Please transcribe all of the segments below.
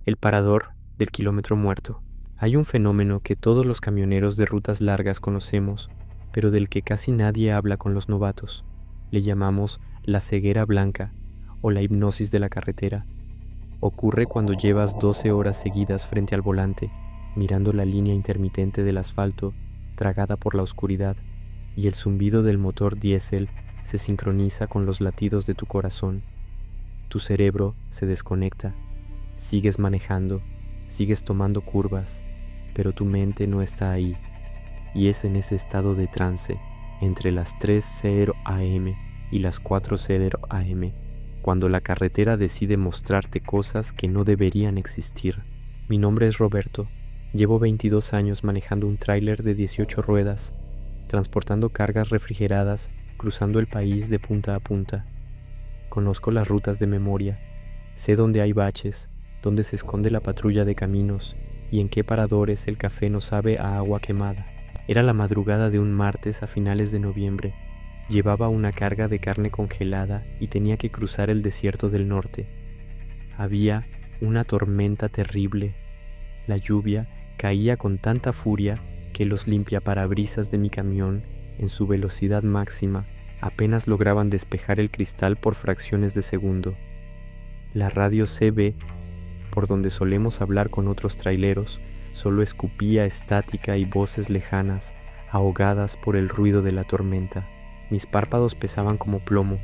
El parador del kilómetro muerto. Hay un fenómeno que todos los camioneros de rutas largas conocemos, pero del que casi nadie habla con los novatos. Le llamamos la ceguera blanca o la hipnosis de la carretera. Ocurre cuando llevas 12 horas seguidas frente al volante, mirando la línea intermitente del asfalto, tragada por la oscuridad, y el zumbido del motor diésel se sincroniza con los latidos de tu corazón. Tu cerebro se desconecta. Sigues manejando, sigues tomando curvas, pero tu mente no está ahí, y es en ese estado de trance, entre las 3:00 am y las 4:00 am, cuando la carretera decide mostrarte cosas que no deberían existir. Mi nombre es Roberto, llevo 22 años manejando un tráiler de 18 ruedas, transportando cargas refrigeradas, cruzando el país de punta a punta. Conozco las rutas de memoria, sé dónde hay baches, dónde se esconde la patrulla de caminos y en qué paradores el café no sabe a agua quemada. Era la madrugada de un martes a finales de noviembre. Llevaba una carga de carne congelada y tenía que cruzar el desierto del norte. Había una tormenta terrible. La lluvia caía con tanta furia que los limpiaparabrisas de mi camión, en su velocidad máxima, apenas lograban despejar el cristal por fracciones de segundo. La radio CB, por donde solemos hablar con otros traileros, solo escupía estática y voces lejanas, ahogadas por el ruido de la tormenta. Mis párpados pesaban como plomo,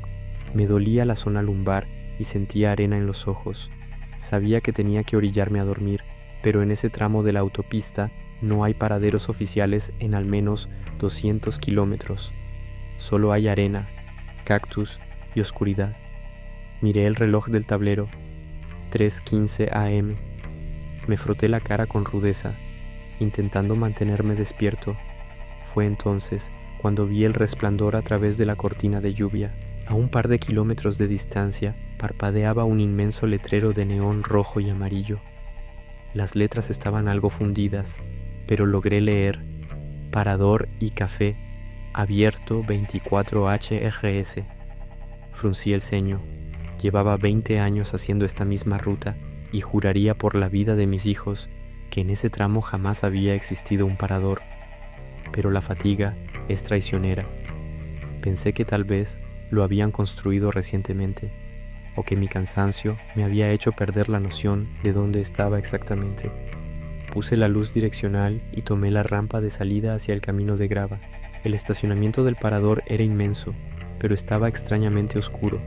me dolía la zona lumbar y sentía arena en los ojos. Sabía que tenía que orillarme a dormir, pero en ese tramo de la autopista no hay paraderos oficiales en al menos 200 kilómetros. Solo hay arena, cactus y oscuridad. Miré el reloj del tablero, 3:15 am. Me froté la cara con rudeza, intentando mantenerme despierto. Fue entonces cuando vi el resplandor a través de la cortina de lluvia. A un par de kilómetros de distancia parpadeaba un inmenso letrero de neón rojo y amarillo. Las letras estaban algo fundidas, pero logré leer: Parador y Café, abierto 24 HRS. Fruncí el ceño. Llevaba 20 años haciendo esta misma ruta y juraría por la vida de mis hijos que en ese tramo jamás había existido un parador. Pero la fatiga es traicionera. Pensé que tal vez lo habían construido recientemente, o que mi cansancio me había hecho perder la noción de dónde estaba exactamente. Puse la luz direccional y tomé la rampa de salida hacia el camino de grava. El estacionamiento del parador era inmenso, pero estaba extrañamente oscuro.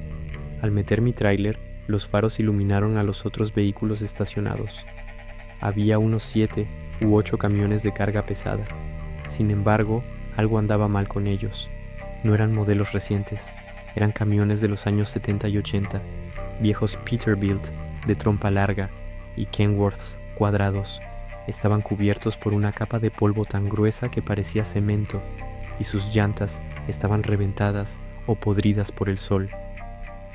Al meter mi tráiler, los faros iluminaron a los otros vehículos estacionados. Había unos 7 u 8 camiones de carga pesada. Sin embargo, algo andaba mal con ellos. No eran modelos recientes, eran camiones de los años 70 y 80, viejos Peterbilt de trompa larga y Kenworths cuadrados. Estaban cubiertos por una capa de polvo tan gruesa que parecía cemento, y sus llantas estaban reventadas o podridas por el sol.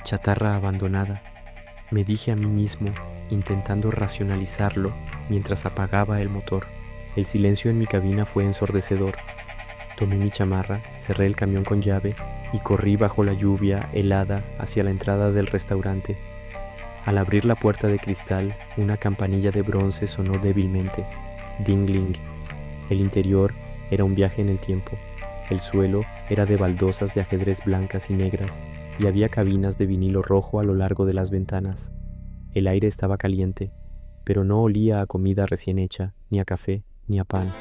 Chatarra abandonada, me dije a mí mismo, intentando racionalizarlo mientras apagaba el motor. El silencio en mi cabina fue ensordecedor. Tomé mi chamarra, cerré el camión con llave y corrí bajo la lluvia helada hacia la entrada del restaurante. Al abrir la puerta de cristal, una campanilla de bronce sonó débilmente. Ding-ling. El interior era un viaje en el tiempo. El suelo era de baldosas de ajedrez blancas y negras, y había cabinas de vinilo rojo a lo largo de las ventanas. El aire estaba caliente, pero no olía a comida recién hecha, ni a café, ni a pan.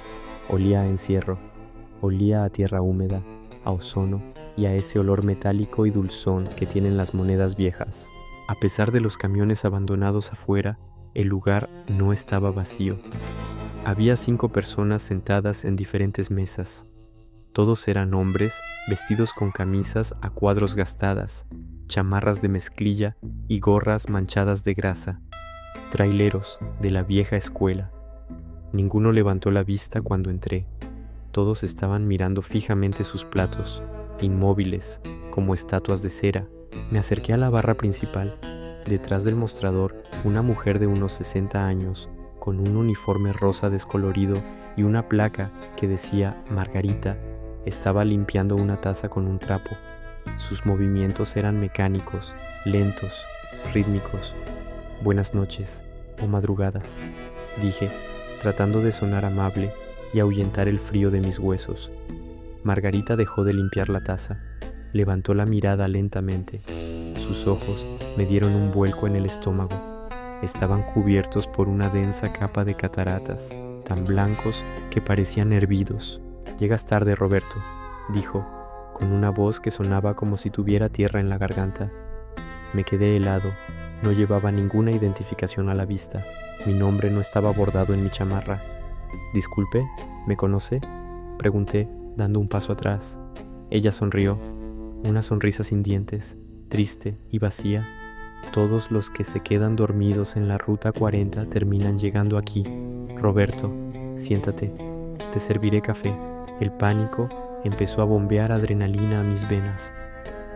Olía a encierro, olía a tierra húmeda, a ozono y a ese olor metálico y dulzón que tienen las monedas viejas. A pesar de los camiones abandonados afuera, el lugar no estaba vacío. Había 5 personas sentadas en diferentes mesas. Todos eran hombres vestidos con camisas a cuadros gastadas, chamarras de mezclilla y gorras manchadas de grasa. Traileros de la vieja escuela. Ninguno levantó la vista cuando entré. Todos estaban mirando fijamente sus platos, inmóviles, como estatuas de cera. Me acerqué a la barra principal. Detrás del mostrador, una mujer de unos 60 años, con un uniforme rosa descolorido y una placa que decía Margarita, estaba limpiando una taza con un trapo. Sus movimientos eran mecánicos, lentos, rítmicos. Buenas noches, o madrugadas, dije, tratando de sonar amable y ahuyentar el frío de mis huesos. Margarita dejó de limpiar la taza, levantó la mirada lentamente. Sus ojos me dieron un vuelco en el estómago. Estaban cubiertos por una densa capa de cataratas, tan blancos que parecían hervidos. «Llegas tarde, Roberto», dijo, con una voz que sonaba como si tuviera tierra en la garganta. Me quedé helado. No llevaba ninguna identificación a la vista. Mi nombre no estaba bordado en mi chamarra. «Disculpe, ¿me conoce?», pregunté, dando un paso atrás. Ella sonrió, una sonrisa sin dientes, triste y vacía. Todos los que se quedan dormidos en la Ruta 40 terminan llegando aquí. «Roberto, siéntate, te serviré café». El pánico empezó a bombear adrenalina a mis venas.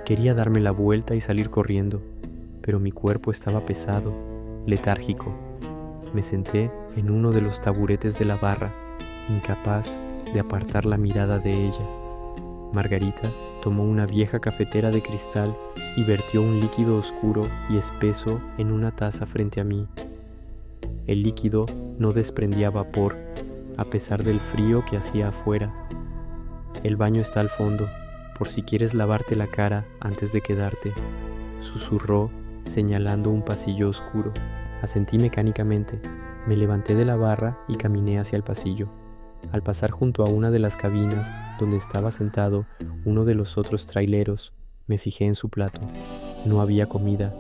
Quería darme la vuelta y salir corriendo, pero mi cuerpo estaba pesado, letárgico. Me senté en uno de los taburetes de la barra, incapaz de apartar la mirada de ella. Margarita tomó una vieja cafetera de cristal y vertió un líquido oscuro y espeso en una taza frente a mí. El líquido no desprendía vapor, a pesar del frío que hacía afuera. «El baño está al fondo, por si quieres lavarte la cara antes de quedarte», susurró, señalando un pasillo oscuro. Asentí mecánicamente. Me levanté de la barra y caminé hacia el pasillo. Al pasar junto a una de las cabinas donde estaba sentado uno de los otros traileros, me fijé en su plato. No había comida.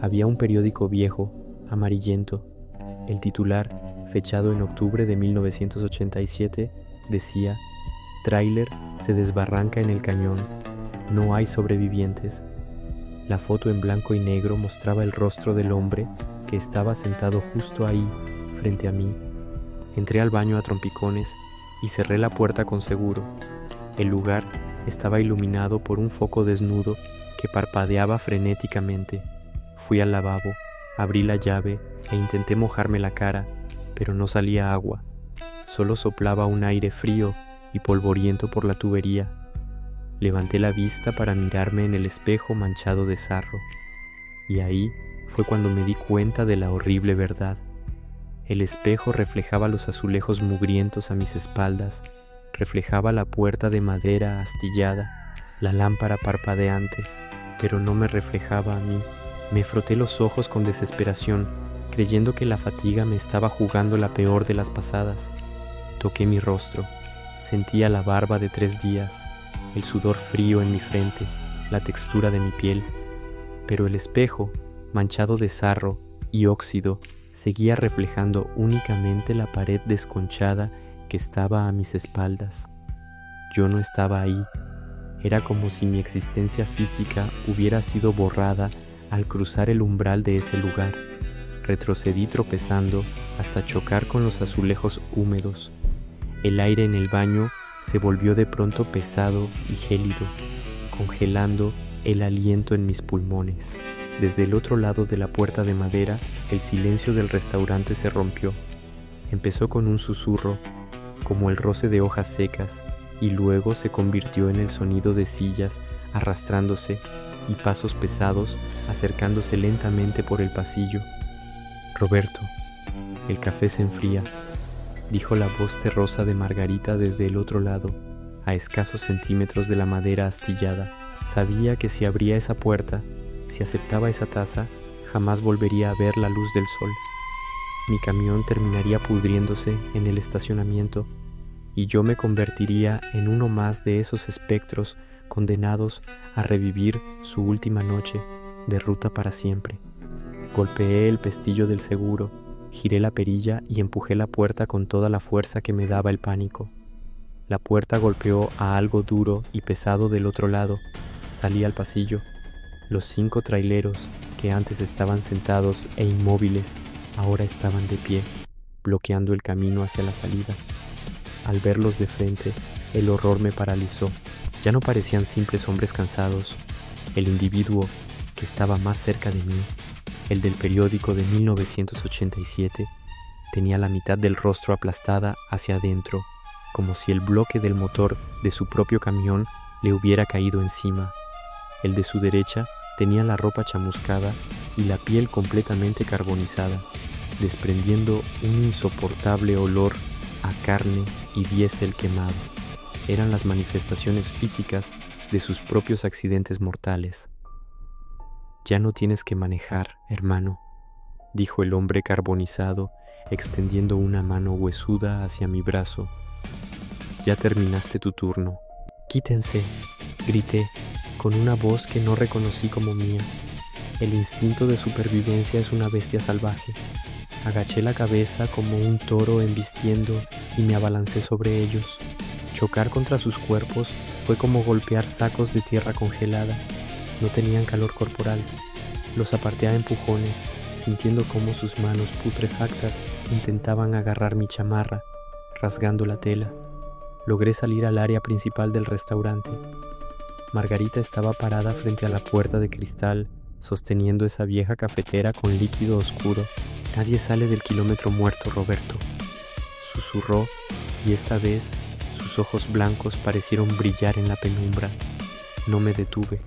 Había un periódico viejo, amarillento. El titular, fechado en octubre de 1987, decía: «Tráiler se desbarranca en el cañón. No hay sobrevivientes». La foto en blanco y negro mostraba el rostro del hombre que estaba sentado justo ahí, frente a mí. Entré al baño a trompicones y cerré la puerta con seguro. El lugar estaba iluminado por un foco desnudo que parpadeaba frenéticamente. Fui al lavabo, abrí la llave e intenté mojarme la cara, pero no salía agua. Solo soplaba un aire frío y polvoriento por la tubería. Levanté la vista para mirarme en el espejo manchado de sarro. Y ahí fue cuando me di cuenta de la horrible verdad. El espejo reflejaba los azulejos mugrientos a mis espaldas, reflejaba la puerta de madera astillada, la lámpara parpadeante, pero no me reflejaba a mí. Me froté los ojos con desesperación, creyendo que la fatiga me estaba jugando la peor de las pasadas. Toqué mi rostro, sentía la barba de 3 días, el sudor frío en mi frente, la textura de mi piel, pero el espejo, manchado de sarro y óxido, seguía reflejando únicamente la pared desconchada que estaba a mis espaldas. Yo no estaba ahí. Era como si mi existencia física hubiera sido borrada al cruzar el umbral de ese lugar. Retrocedí tropezando hasta chocar con los azulejos húmedos. El aire en el baño se volvió de pronto pesado y gélido, congelando el aliento en mis pulmones. Desde el otro lado de la puerta de madera, el silencio del restaurante se rompió. Empezó con un susurro, como el roce de hojas secas, y luego se convirtió en el sonido de sillas arrastrándose y pasos pesados acercándose lentamente por el pasillo. «Roberto, el café se enfría», dijo la voz terrosa de Margarita desde el otro lado, a escasos centímetros de la madera astillada. Sabía que si abría esa puerta, si aceptaba esa taza, jamás volvería a ver la luz del sol. Mi camión terminaría pudriéndose en el estacionamiento y yo me convertiría en uno más de esos espectros condenados a revivir su última noche de ruta para siempre. Golpeé el pestillo del seguro, giré la perilla y empujé la puerta con toda la fuerza que me daba el pánico. La puerta golpeó a algo duro y pesado del otro lado. Salí al pasillo. Los 5 traileros que antes estaban sentados e inmóviles, ahora estaban de pie, bloqueando el camino hacia la salida. Al verlos de frente, el horror me paralizó. Ya no parecían simples hombres cansados. El individuo que estaba más cerca de mí, el del periódico de 1987, tenía la mitad del rostro aplastada hacia adentro, como si el bloque del motor de su propio camión le hubiera caído encima. El de su derecha tenía la ropa chamuscada y la piel completamente carbonizada. desprendiendo un insoportable olor a carne y diésel quemado. Eran las manifestaciones físicas de sus propios accidentes mortales. «Ya no tienes que manejar, hermano», dijo el hombre carbonizado, extendiendo una mano huesuda hacia mi brazo. «Ya terminaste tu turno». «Quítense», grité, con una voz que no reconocí como mía. El instinto de supervivencia es una bestia salvaje. Agaché la cabeza como un toro embistiendo y me abalancé sobre ellos. Chocar contra sus cuerpos fue como golpear sacos de tierra congelada. No tenían calor corporal. Los aparté a empujones, sintiendo cómo sus manos putrefactas intentaban agarrar mi chamarra, rasgando la tela. Logré salir al área principal del restaurante. Margarita estaba parada frente a la puerta de cristal, sosteniendo esa vieja cafetera con líquido oscuro. «Nadie sale del kilómetro muerto, Roberto», susurró, y esta vez sus ojos blancos parecieron brillar en la penumbra. No me detuve.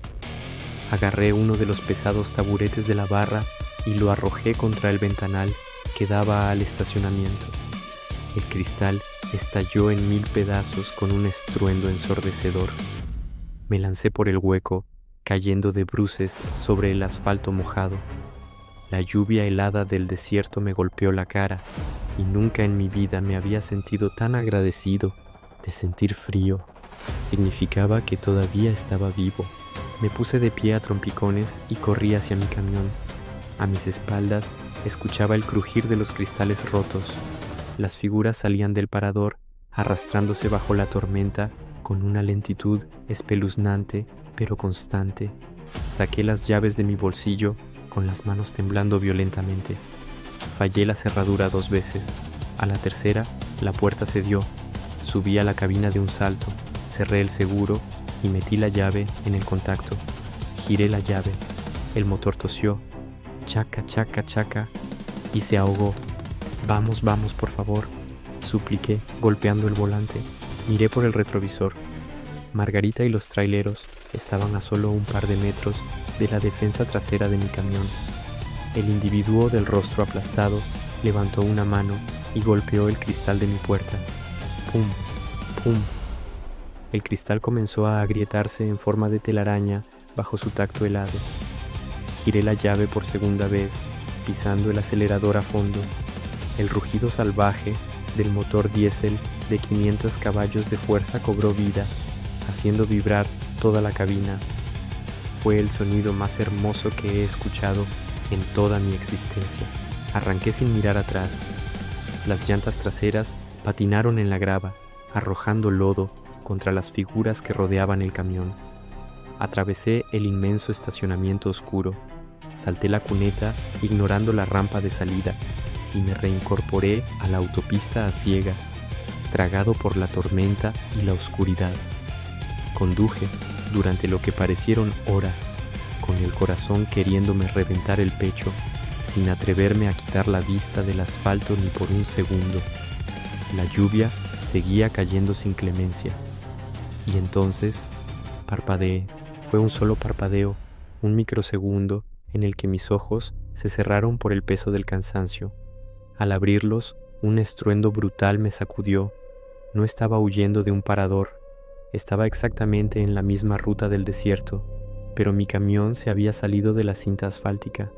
Agarré uno de los pesados taburetes de la barra y lo arrojé contra el ventanal que daba al estacionamiento. El cristal estalló en 1000 pedazos con un estruendo ensordecedor. Me lancé por el hueco, cayendo de bruces sobre el asfalto mojado. La lluvia helada del desierto me golpeó la cara y nunca en mi vida me había sentido tan agradecido de sentir frío. Significaba que todavía estaba vivo. Me puse de pie a trompicones y corrí hacia mi camión. A mis espaldas escuchaba el crujir de los cristales rotos. Las figuras salían del parador, arrastrándose bajo la tormenta con una lentitud espeluznante pero constante. Saqué las llaves de mi bolsillo con las manos temblando violentamente. Fallé la cerradura 2 veces. A la tercera, la puerta cedió. Subí a la cabina de un salto, cerré el seguro y metí la llave en el contacto. Giré la llave. El motor tosió. Chaca, chaca, chaca. Y se ahogó. «Vamos, vamos, por favor», supliqué, golpeando el volante. Miré por el retrovisor. Margarita y los traileros estaban a solo un par de metros de la defensa trasera de mi camión. El individuo del rostro aplastado levantó una mano y golpeó el cristal de mi puerta. ¡Pum! ¡Pum! El cristal comenzó a agrietarse en forma de telaraña bajo su tacto helado. Giré la llave por segunda vez, pisando el acelerador a fondo. El rugido salvaje del motor diésel de 500 caballos de fuerza cobró vida, haciendo vibrar toda la cabina. Fue el sonido más hermoso que he escuchado en toda mi existencia. Arranqué sin mirar atrás. Las llantas traseras patinaron en la grava, arrojando lodo contra las figuras que rodeaban el camión. Atravesé el inmenso estacionamiento oscuro. Salté la cuneta ignorando la rampa de salida y me reincorporé a la autopista a ciegas, tragado por la tormenta y la oscuridad. Conduje durante lo que parecieron horas, con el corazón queriéndome reventar el pecho, sin atreverme a quitar la vista del asfalto ni por un segundo. La lluvia seguía cayendo sin clemencia. Y entonces parpadeé. Fue un solo parpadeo, un microsegundo en el que mis ojos se cerraron por el peso del cansancio. Al abrirlos, un estruendo brutal me sacudió. No estaba huyendo de un parador. Estaba exactamente en la misma ruta del desierto, pero mi camión se había salido de la cinta asfáltica.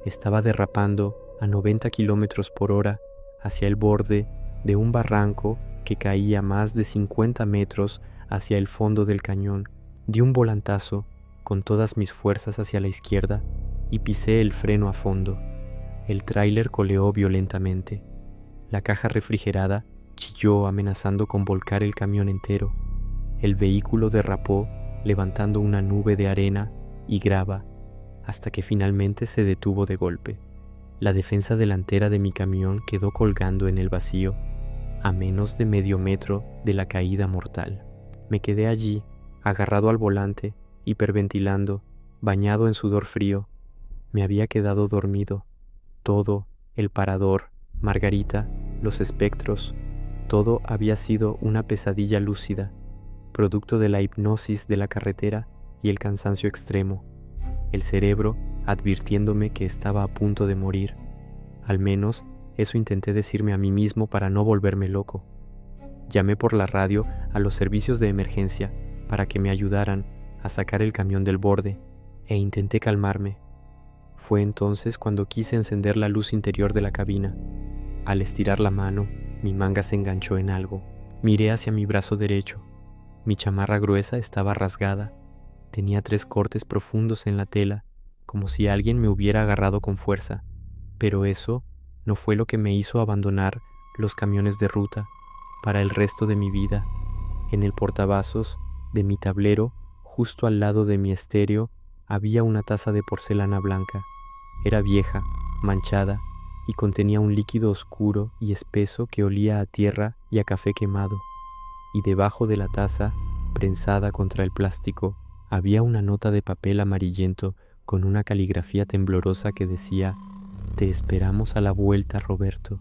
Estaba derrapando a 90 kilómetros por hora hacia el borde de un barranco que caía más de 50 metros hacia el fondo del cañón. Di un volantazo con todas mis fuerzas hacia la izquierda y pisé el freno a fondo. El tráiler coleó violentamente. La caja refrigerada chilló amenazando con volcar el camión entero. El vehículo derrapó levantando una nube de arena y grava hasta que finalmente se detuvo de golpe. La defensa delantera de mi camión quedó colgando en el vacío, a menos de medio metro de la caída mortal. Me quedé allí, agarrado al volante, hiperventilando, bañado en sudor frío. Me había quedado dormido. Todo, el parador, Margarita, los espectros, todo había sido una pesadilla lúcida, producto de la hipnosis de la carretera y el cansancio extremo. El cerebro advirtiéndome que estaba a punto de morir. Al menos eso intenté decirme a mí mismo para no volverme loco. Llamé por la radio a los servicios de emergencia para que me ayudaran a sacar el camión del borde e intenté calmarme. Fue entonces cuando quise encender la luz interior de la cabina. Al estirar la mano, mi manga se enganchó en algo. Miré hacia mi brazo derecho. Mi chamarra gruesa estaba rasgada. Tenía 3 cortes profundos en la tela, como si alguien me hubiera agarrado con fuerza. Pero eso no fue lo que me hizo abandonar los camiones de ruta para el resto de mi vida. En el portavasos de mi tablero, justo al lado de mi estéreo, había una taza de porcelana blanca. Era vieja, manchada, y contenía un líquido oscuro y espeso que olía a tierra y a café quemado. Y debajo de la taza, prensada contra el plástico, había una nota de papel amarillento con una caligrafía temblorosa que decía: «Te esperamos a la vuelta, Roberto».